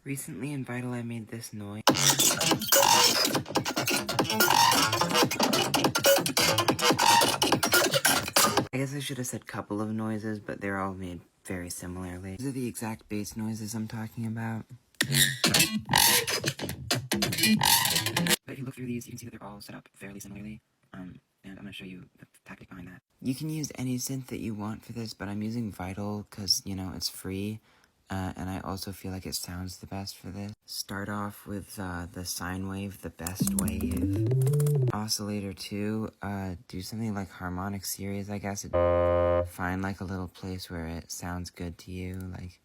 Recently in Vital I made this noise. I guess I should have said couple of noises, but they're all made very similarly. These are the exact bass noises I'm talking about. But if you look through these, you can see that they're all set up fairly similarly. And I'm going to show you the tactic behind that. You can use any synth that you want for this, but I'm using Vital because, you know, it's free. And I also feel like it sounds the best for this. Start off with the sine wave, the best wave. Oscillator 2, do something like harmonic series, I guess. Find like a little place where it sounds good to you, like,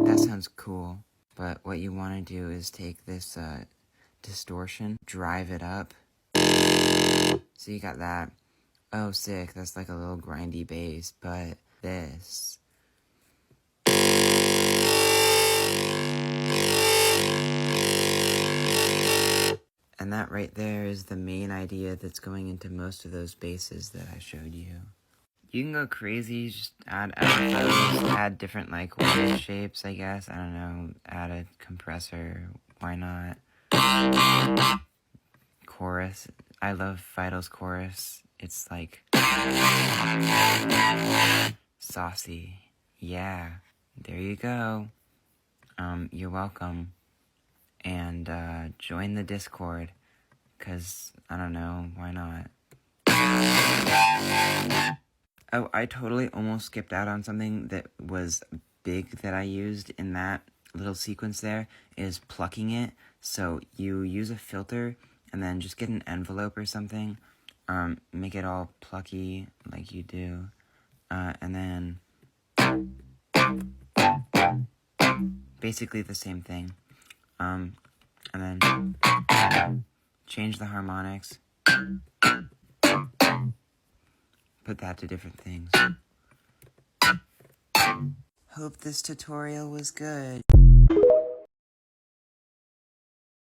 that sounds cool. But what you want to do is take this distortion, drive it up. So you got that. Oh, sick, that's like a little grindy bass, but this. And that right there is the main idea that's going into most of those basses that I showed you. You can go crazy, just add those, add different like wave shapes, I guess. I don't know, add a compressor, why not? Chorus, I love Vital's chorus. It's like saucy. Yeah, there you go. You're welcome. And join the Discord, because, I don't know, why not? Oh, I totally almost skipped out on something that was big that I used in that little sequence there, is plucking it. So you use a filter, and then just get an envelope or something, make it all plucky like you do, and then basically the same thing. And then change the harmonics, put that to different things. Hope this tutorial was good.